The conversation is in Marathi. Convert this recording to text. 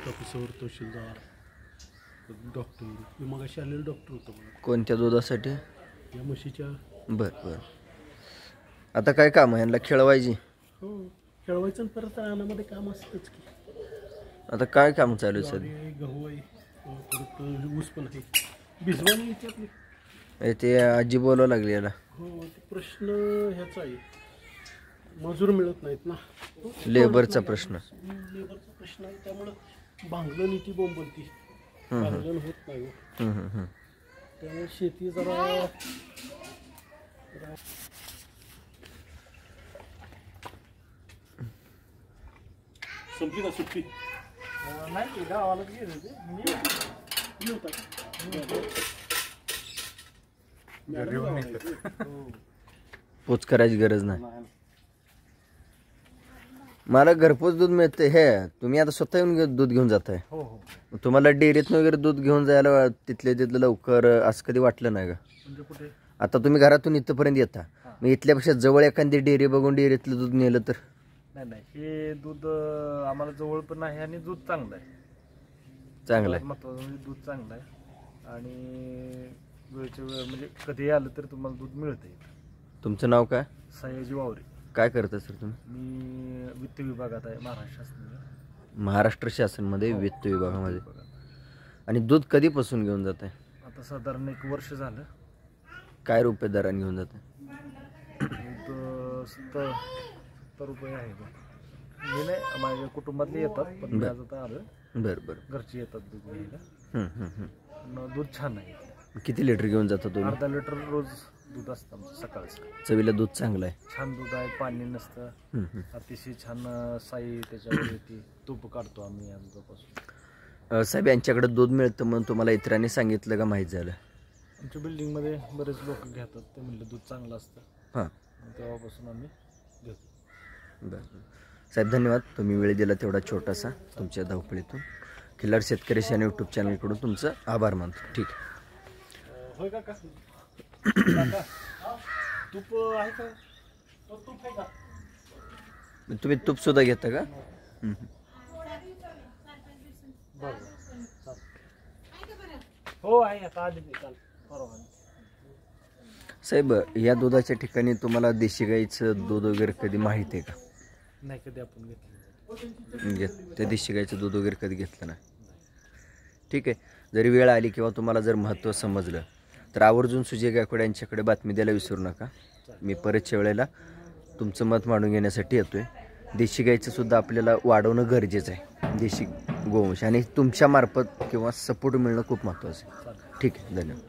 ऑफिसर, तहसीलदार, डॉक्टर. मी मगाशी आलेलं डॉक्टर होतो मला कोणत्या दुधासाठी? या म्हशीच्या. बरं. आता काय काम आहे यांना? खेळवायची? हो, खेळवायचं आणि परत रानामध्ये काम असतंच की. आता काय काम चालू आहे सध्या? ज्वारी, गहू आहे, परत ऊस पण आहे. भिजवानी विचारले ते आजी बोलावं लागली याला. हो, ते प्रश्न ह्याचा आहे, मजूर मिळत नाहीत ना. लेबरचा प्रश्न. लेबरचा प्रश्न आहे, त्यामुळं भांगलं नीती बोंबलती, भांगलन होत नाही हो. त्यामुळे शेती जरा संपली का सुट्टी? नाही, गावाला गेले पोच करायची गरज नाही. मला घरपोच दूध मिळते. हे तुम्ही आता स्वतः येऊन दूध घेऊन जाताय? हो हो. तुम्हाला डेअरीतनं वगैरे दूध घेऊन जायला तिथलं लवकर असं कधी वाटलं नाही का? म्हणजे कुठे? आता तुम्ही घरातून इथपर्यंत येता, मग इथल्यापेक्षा जवळ एखादी डेअरी बघून डेअरीतलं दूध नेलं तर? नाही, हे दूध आम्हाला जवळ पण आहे आणि दूध चांगलं आहे. चांगलं आहे. महत्वाचं म्हणजे दूध चांगलं आहे आणि वेळच्या वेळ म्हणजे कधी आलं तर तुम्हाला दूध मिळते. तुमचं नाव काय? सयाजी वावरे. काय करता सर तुम्ही? मी वित्त विभागात आहे महाराष्ट्र शासनामध्ये. महाराष्ट्र शासनमध्ये वित्त विभागामध्ये. आणि दूध कधीपासून घेऊन जात आहे? आता साधारण 1 वर्ष झालं. काय रुपये दराने घेऊन जात आहे? दूध 70 रुपये आहे. मी नाही, माझ्या कुटुंबातले येतात, पण मी आज आता आलं. बरं. घरचे येतात दूध घ्यायला. दूध छान आहे. किती लिटर घेऊन जाता तुम्ही? 1/2 लिटर रोज दूध असतं आमचं सकाळचं. चवीला दूध चांगलं आहे? छान दूध आहे, पाणी नसतं, अतिशय छान साई त्याच्यावर येते. तूप काढतो आम्ही दुधापासून. साहेब, यांच्याकडे दूध मिळतं म्हणून तुम्हाला इतरांनी सांगितलं का माहीत झालं? आमच्या बिल्डिंगमध्ये बरेच लोक घेतात, ते म्हणलं दूध चांगलं असतं. हां, तेव्हापासून आम्ही घेतो. बरं साहेब, धन्यवाद. तुम्ही वेळ दिला तेवढा छोटासा तुमच्या धावपळीतून. खिल्लार शेतकरी आणि यूट्यूब चॅनलकडून तुमचं आभार मानतो. ठीक आहे. होय काका? तूप आहे का? तूप आहे का? तुम्ही तूप सुद्धा घेता का? हो आहे, आता आली काल परवा. साहेब, या दुधाच्या ठिकाणी तुम्हाला देशी गाईचं दूध वगैरे कधी माहीत आहे का? नाही, कधी आपण घेतलं. त्या देशी गाईचं दूध वगैरे कधी घेतलं नाही. ठीक आहे. जरी वेळ आली किंवा तुम्हाला जर महत्त्व समजलं तर आवर्जून सुजय गायकवाड यांच्याकडे बातमी द्यायला विसरू नका. मी परतच्या वेळेला तुमचं मत मांडून घेण्यासाठी येतोय. देशी गाईचं सुद्धा आपल्याला वाढवणं गरजेचं आहे, देशी गोवंश, आणि तुमच्या मार्फत किंवा सपोर्ट मिळणं खूप महत्त्वाचं आहे. ठीक आहे, धन्यवाद.